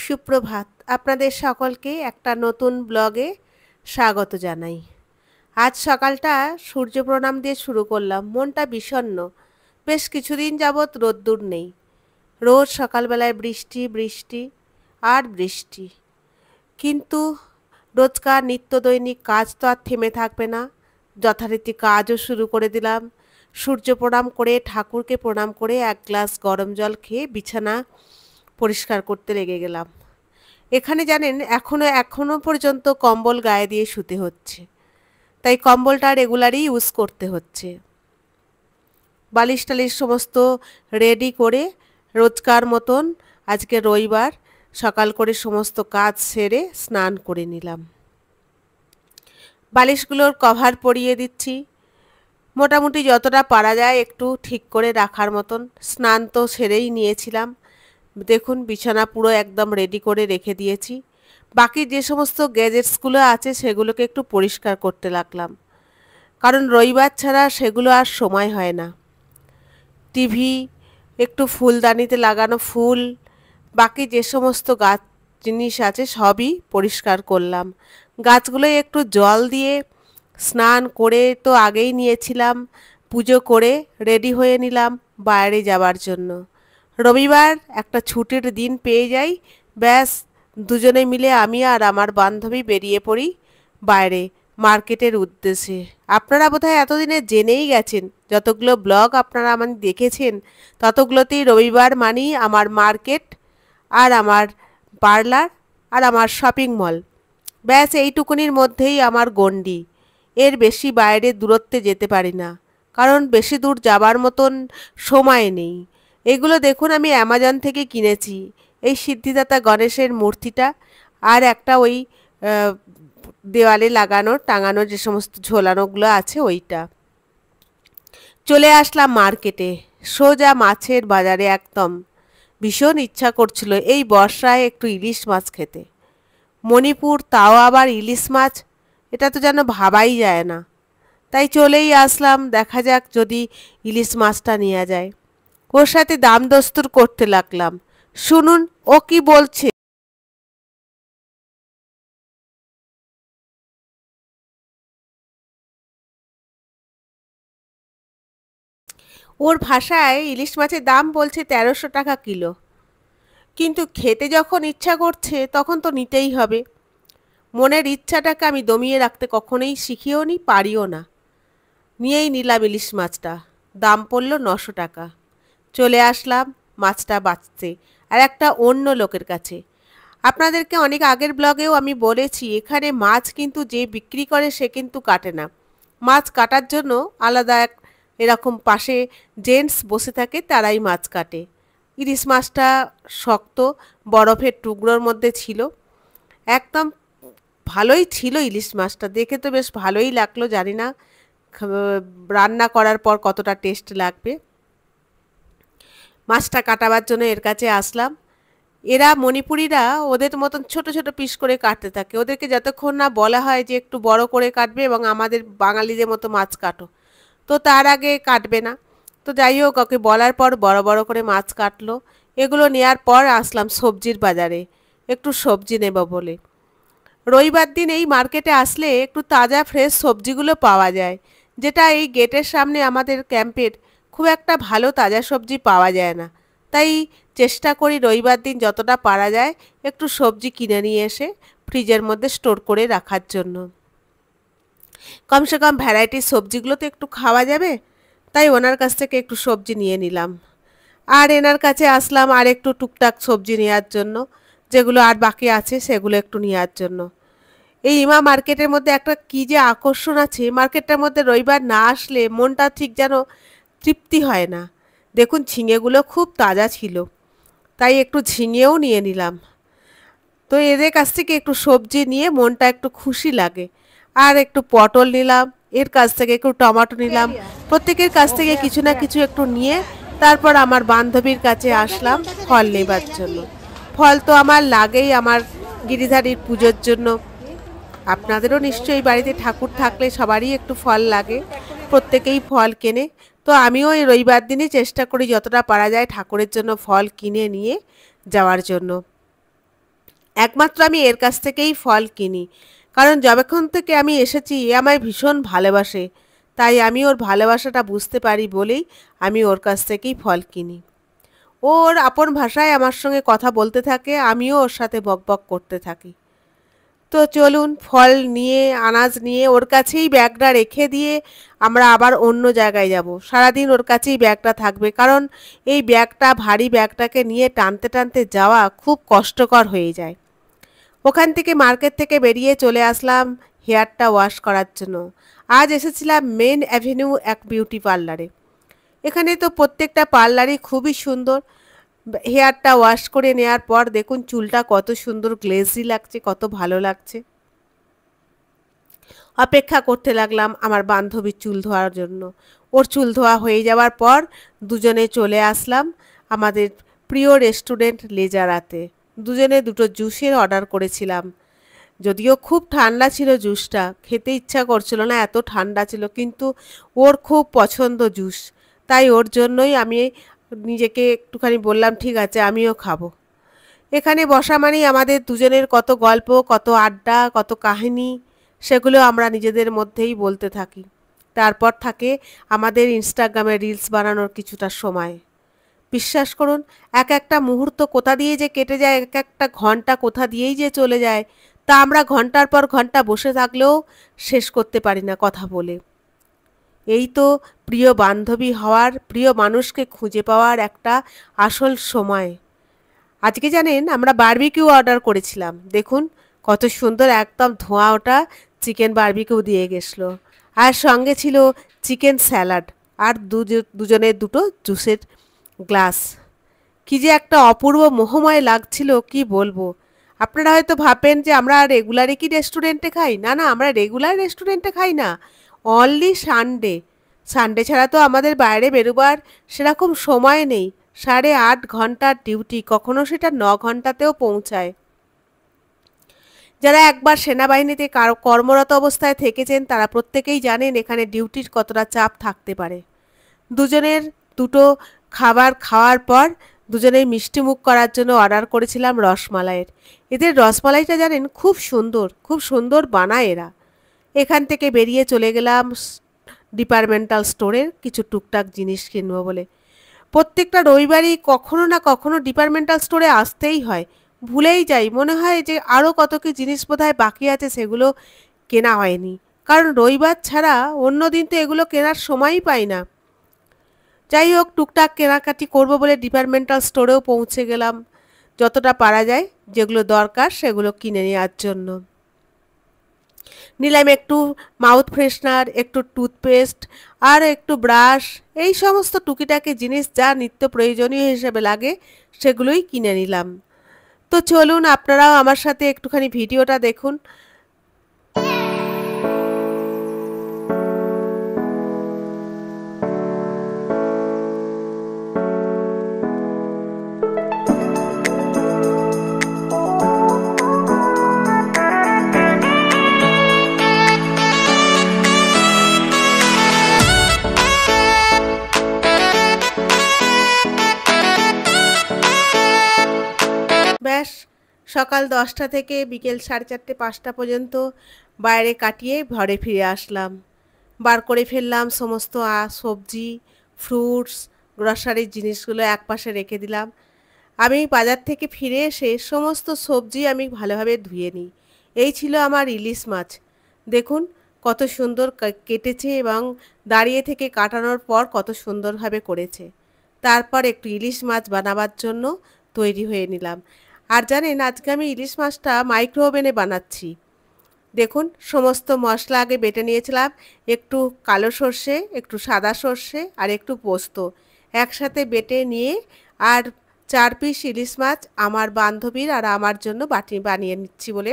সুপ্রভাত। আপনাদের সকলকে একটা নতুন ব্লগে স্বাগত জানাই। আজ সকালটা সূর্য প্রণাম দিয়ে শুরু করলাম। মনটা বিষণ্ণ। বেশ কিছুদিন যাবৎ রোদ্দুর নেই। রোজ সকালবেলায় বৃষ্টি বৃষ্টি আর বৃষ্টি। কিন্তু রোজকার নিত্যদৈনিক কাজ তো আর থেমে থাকবে না। যথারীতি কাজও শুরু করে দিলাম। সূর্য প্রণাম করে, ঠাকুরকে প্রণাম করে এক গ্লাস গরম জল খেয়ে বিছানা পরিষ্কার করতে লেগে গেলাম। এখানে জানেন এখনো পর্যন্ত কম্বল গায়ে দিয়ে শুতে হচ্ছে, তাই কম্বলটা রেগুলারই ইউজ করতে হচ্ছে। বালিশ টালিশ সমস্ত রেডি করে রোজকার মতন আজকে রবিবার সকাল করে সমস্ত কাজ সেরে স্নান করে নিলাম। বালিশগুলোর কভার পরিয়ে দিচ্ছি, মোটামুটি যতটা পারা যায় একটু ঠিক করে রাখার মতন। স্নান তো সেরেই নিয়েছিলাম। দেখুন বিছানা পুরো একদম রেডি করে রেখে দিয়েছি। বাকি যে সমস্ত গ্যাজেটসগুলো আছে সেগুলোকে একটু পরিষ্কার করতে লাগলাম, কারণ রবিবার ছাড়া সেগুলো আর সময় হয় না। টিভি, একটু ফুলদানিতে লাগানো ফুল, বাকি যে সমস্ত গাছ জিনিস আছে সবই পরিষ্কার করলাম। গাছগুলো একটু জল দিয়ে স্নান করে তো আগেই নিয়েছিলাম, পুজো করে রেডি হয়ে নিলাম বাইরে যাবার জন্য। রবিবার একটা ছুটির দিন পেয়ে যাই, ব্যাস দুজনে মিলে আমি আর আমার বান্ধবী বেরিয়ে পড়ি বাইরে মার্কেটের উদ্দেশ্যে। আপনারা বোধহয় এতদিনে জেনেই গেছেন, যতগুলো ব্লগ আপনারা আমার দেখেছেন ততগুলোতেই রবিবার মানেই আমার মার্কেট আর আমার পার্লার আর আমার শপিং মল। ব্যাস এইটুকুনির মধ্যেই আমার গণ্ডি। এর বেশি বাইরে দূরত্বে যেতে পারি না, কারণ বেশি দূর যাবার মতন সময় নেই। এগুলো দেখুন আমি অ্যামাজন থেকে কিনেছি, এই সিদ্ধিদাতা গণেশের মূর্তিটা আর একটা ওই দেওয়ালে লাগানো টাঙানো যে সমস্ত ঝোলানোগুলো আছে ওইটা। চলে আসলাম মার্কেটে, সোজা মাছের বাজারে একদম। ভীষণ ইচ্ছা করছিল এই বর্ষায় একটু ইলিশ মাছ খেতে। মণিপুর, তাও আবার ইলিশ মাছ, এটা তো যেন ভাবাই যায় না। তাই চলেই আসলাম, দেখা যাক যদি ইলিশ মাছটা নেওয়া যায়। ওর সাথে দাম দস্তুর করতে লাগলাম। শুনুন ও কি বলছে। ওর ভাষায় ইলিশ মাছের দাম বলছে ১৩০০ টাকা কিলো। কিন্তু খেতে যখন ইচ্ছা করছে তখন তো নিতেই হবে। মনের ইচ্ছাটাকে আমি দমিয়ে রাখতে কখনোই শিখিও নি, পারিও না। নিয়েই নিলাম ইলিশ মাছটা। দাম পড়ল ৯০০ টাকা। চলে আসলাম মাছটা বাঁচতে আর একটা অন্য লোকের কাছে। আপনাদেরকে অনেক আগের ব্লগেও আমি বলেছি, এখানে মাছ কিন্তু যে বিক্রি করে সে কিন্তু কাটে না। মাছ কাটার জন্য আলাদা এরকম পাশে জেন্টস বসে থাকে, তারাই মাছ কাটে। ইলিশ মাছটা শক্ত বরফের টুকরোর মধ্যে ছিল, একদম ভালোই ছিল ইলিশ মাছটা। দেখে তো বেশ ভালোই লাগলো, জানি না রান্না করার পর কতটা টেস্ট লাগবে। মাছটা কাটাবার জন্য এর কাছে আসলাম। এরা মণিপুরিরা ওদের মতন ছোট ছোট পিস করে কাটতে থাকে। ওদেরকে যতক্ষণ না বলা হয় যে একটু বড় করে কাটবে এবং আমাদের বাঙালিদের মতো মাছ কাটো, তো তার আগে কাটবে না। তো যাই হোক, ওকে বলার পর বড় বড় করে মাছ কাটলো। এগুলো নেওয়ার পর আসলাম সবজির বাজারে, একটু সবজি নেব বলে। রবিবার দিন এই মার্কেটে আসলে একটু তাজা ফ্রেশ সবজিগুলো পাওয়া যায়, যেটা এই গেটের সামনে আমাদের ক্যাম্পের খুব একটা ভালো তাজা সবজি পাওয়া যায় না। তাই চেষ্টা করি রবিবার দিন যতটা পারা যায় একটু সবজি কিনে নিয়ে এসে ফ্রিজের মধ্যে স্টোর করে রাখার জন্য। কমসে কম ভ্যারাইটির সবজিগুলো তো একটু খাওয়া যাবে। তাই ওনার কাছ থেকে একটু সবজি নিয়ে নিলাম। আর এনার কাছে আসলাম আর একটু টুকটাক সবজি নেওয়ার জন্য, যেগুলো আর বাকি আছে সেগুলো একটু নেওয়ার জন্য। এই ইমা মার্কেটের মধ্যে একটা কি যে আকর্ষণ আছে, মার্কেটটার মধ্যে রবিবার না আসলে মনটা ঠিক যেন তৃপ্তি হয় না। দেখুন ঝিঙেগুলো খুব তাজা ছিল, তাই একটু ঝিঙেও নিয়ে নিলাম। তো এদের কাছ থেকে একটু সবজি নিয়ে মনটা একটু খুশি লাগে। আর একটু পটল নিলাম, এর কাছ থেকে একটু টমেটো নিলাম। প্রত্যেকের কাছ থেকে কিছু না কিছু একটু নিয়ে তারপর আমার বান্ধবীর কাছে আসলাম ফল নেবার জন্য। ফল তো আমার লাগেই আমার গিরিধারীর পুজোর জন্য। আপনাদেরও নিশ্চয়ই বাড়িতে ঠাকুর থাকলে সবারই একটু ফল লাগে, প্রত্যেকেই ফল কেনে। তো আমিও এই রবিবার দিনই চেষ্টা করি যতটা পারা যায় ঠাকুরের জন্য ফল কিনে নিয়ে যাওয়ার জন্য। একমাত্র আমি এর কাছ থেকেই ফল কিনি, কারণ যতক্ষণ থেকে আমি এসেছি এ আমায় ভীষণ ভালোবাসে, তাই আমি ওর ভালোবাসাটা বুঝতে পারি বলেই আমি ওর কাছ থেকেই ফল কিনি। ওর আপন ভাষায় আমার সঙ্গে কথা বলতে থাকে, আমিও ওর সাথে বকবক করতে থাকি। তো চলুন ফল নিয়ে আনাজ নিয়ে ওর কাছেই ব্যাগটা রেখে দিয়ে আমরা আবার অন্য জায়গায় যাব। সারাদিন ওর কাছেই ব্যাগটা থাকবে, কারণ এই ব্যাগটা ভারী ব্যাগটাকে নিয়ে টানতে টানতে যাওয়া খুব কষ্টকর হয়ে যায়। ওখান থেকে মার্কেট থেকে বেরিয়ে চলে আসলাম হেয়ারটা ওয়াশ করার জন্য। আজ এসেছিলাম মেন অ্যাভিনিউ এক বিউটি পার্লারে। এখানে তো প্রত্যেকটা পার্লারই খুবই সুন্দর। হেয়ারটা ওয়াশ করে নেওয়ার পর দেখুন চুলটা কত সুন্দর গ্লেজি লাগছে, কত ভালো লাগছে। অপেক্ষা করতে লাগলাম আমার বান্ধবীর চুল ধোয়ার জন্য। ওর চুল ধোয়া হয়ে যাওয়ার পর দুজনে চলে আসলাম আমাদের প্রিয় রেস্টুরেন্ট লেজারাতে। দুজনে দুটো জুসের অর্ডার করেছিলাম। যদিও খুব ঠান্ডা ছিল জুসটা, খেতে ইচ্ছা করছিল না, এত ঠান্ডা ছিল, কিন্তু ওর খুব পছন্দ জুস, তাই ওর জন্যই আমি নিজেকে একটুখানি বললাম ঠিক আছে আমিও খাবো। এখানে বসা মানেই আমাদের দুজনের কত গল্প, কত আড্ডা, কত কাহিনী, সেগুলো আমরা নিজেদের মধ্যেই বলতে থাকি। তারপর থাকে আমাদের ইনস্টাগ্রামে রিলস বানানোর কিছুটা সময়। বিশ্বাস করুন এক একটা মুহূর্ত কোথা দিয়ে যে কেটে যায়, এক একটা ঘন্টা কোথা দিয়েই যে চলে যায়, তা আমরা ঘন্টার পর ঘন্টা বসে থাকলেও শেষ করতে পারি না কথা বলে। এই তো প্রিয় বান্ধবী হওয়ার, প্রিয় মানুষকে খুঁজে পাওয়ার একটা আসল সময়। আজকে জানেন আমরা বারবিকিউ অর্ডার করেছিলাম, দেখুন কত সুন্দর একদম ধোঁয়া ওটা চিকেন বারবিকিউ দিয়ে গেছিলো। আর সঙ্গে ছিল চিকেন স্যালাড আর দুজনের দুটো জুসের গ্লাস। কি যে একটা অপূর্ব মোহময় লাগছিল কি বলবো। আপনারা হয়তো ভাববেন যে আমরা রেগুলারই কি রেস্টুরেন্টে খাই, না না, আমরা রেগুলার রেস্টুরেন্টে খাই না, অনলি সানডে। সানডে ছাড়া তো আমাদের বাইরে বেরোবার সেরকম সময় নেই। 8.5 ঘন্টার ডিউটি, কখনো সেটা 9 ঘন্টাতেও পৌঁছায়। যারা একবার সেনাবাহিনীতে কর্মরত অবস্থায় থেকেছেন তারা প্রত্যেকেই জানেন এখানে ডিউটির কতটা চাপ থাকতে পারে। দুজনের দুটো খাবার খাওয়ার পর দুজনেই মিষ্টি মুখ করার জন্য অর্ডার করেছিলাম রসমালাইয়ের। এদের রসমালাইটা জানেন খুব সুন্দর, খুব সুন্দর বানায় এরা। এখান থেকে বেরিয়ে চলে গেলাম ডিপার্টমেন্টাল স্টোরের কিছু টুকটাক জিনিস কিনবো বলে। প্রত্যেকটা রবিবারই কখনো না কখনো ডিপার্টমেন্টাল স্টোরে আসতেই হয়, ভুলেই যাই, মনে হয় যে আরও কত কি জিনিস বোধহয় বাকি আছে সেগুলো কেনা হয়নি, কারণ রবিবার ছাড়া অন্য দিন তো এগুলো কেনার সময়ই পাই না। যাই হোক টুকটাক কেনাকাটি করব বলে ডিপার্টমেন্টাল স্টোরেও পৌঁছে গেলাম, যতটা পারা যায় যেগুলো দরকার সেগুলো কিনে নেওয়ার জন্য। নিলাম একটু মাউথ ফ্রেশনার, একটু টুথপেস্ট আর একটু ব্রাশ, এই সমস্ত টুকিটাকি জিনিস যা নিত্য প্রয়োজনীয় হিসেবে লাগে সেগুলোই কিনে নিলাম। তো চলুন আপনারাও আমার সাথে একটুখানি ভিডিওটা দেখুন। ব্যাস সকাল 10টা থেকে বিকেল 4:30-5টা পর্যন্ত বাইরে কাটিয়ে ঘরে ফিরে আসলাম। বার করে ফেললাম সমস্ত সবজি, ফ্রুটস, গ্রসারির জিনিসগুলো একপাশে রেখে দিলাম। আমি বাজার থেকে ফিরে এসে সমস্ত সবজি আমি ভালোভাবে ধুয়ে নিই। এই ছিল আমার ইলিশ মাছ। দেখুন কত সুন্দর কেটেছে এবং দাঁড়িয়ে থেকে কাটানোর পর কত সুন্দরভাবে করেছে। তারপর একটু ইলিশ মাছ বানাবার জন্য তৈরি হয়ে নিলাম। আর জানেন আজকে আমি ইলিশ মাছটা মাইক্রো ওভেনে বানাচ্ছি। দেখুন সমস্ত মশলা আগে বেটে নিয়েছিলাম, একটু কালো সর্ষে, একটু সাদা সর্ষে আর একটু পোস্ত একসাথে বেটে নিয়ে, আর 4 পিস ইলিশ মাছ আমার বান্ধবীর আর আমার জন্য বানিয়ে নিচ্ছি বলে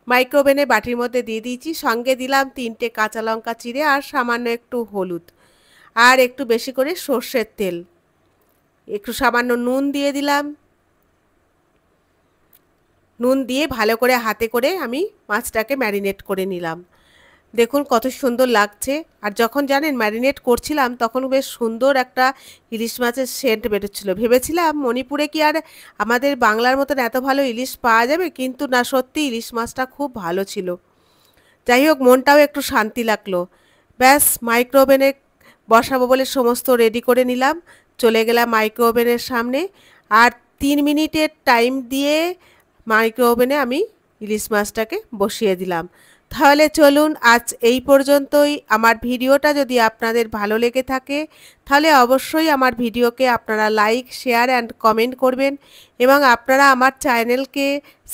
মাইক্রো ওভেনে বাটির মধ্যে দিয়ে দিয়েছি। সঙ্গে দিলাম 3টে কাঁচা লঙ্কা চিড়ে আর সামান্য একটু হলুদ আর একটু বেশি করে সর্ষের তেল, একটু সামান্য নুন দিয়ে দিলাম। নুন দিয়ে ভালো করে হাতে করে আমি মাছটাকে ম্যারিনেট করে নিলাম। দেখুন কত সুন্দর লাগছে। আর যখন জানেন ম্যারিনেট করছিলাম তখন বেশ সুন্দর একটা ইলিশ মাছের সেন্ট বেরোচ্ছিল। ভেবেছিলাম মণিপুরে কি আর আমাদের বাংলার মতন এত ভালো ইলিশ পাওয়া যাবে, কিন্তু না, সত্যি ইলিশ মাছটা খুব ভালো ছিল। যাই হোক, মনটাও একটু শান্তি লাগলো। ব্যাস মাইক্রো ওভেনে বসাবো বলে সমস্ত রেডি করে নিলাম, চলে গেলাম মাইক্রো ওভেনের সামনে। আর 3 মিনিটের টাইম দিয়ে মাইক্রো ওভেনে আমি ইলিশ মাছটাকে বসিয়ে দিলাম। তাহলে চলুন আজ এই পর্যন্তই। আমার ভিডিওটা যদি আপনাদের ভালো লেগে থাকে তাহলে অবশ্যই আমার ভিডিওকে আপনারা লাইক, শেয়ার অ্যান্ড কমেন্ট করবেন এবং আপনারা আমার চ্যানেলকে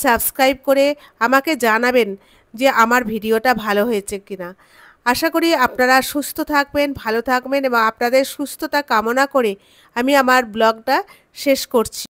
সাবস্ক্রাইব করে আমাকে জানাবেন যে আমার ভিডিওটা ভালো হয়েছে কিনা। আশা করি আপনারা সুস্থ থাকবেন, ভালো থাকবেন এবং আপনাদের সুস্থতা কামনা করে আমি আমার ব্লগটা শেষ করছি।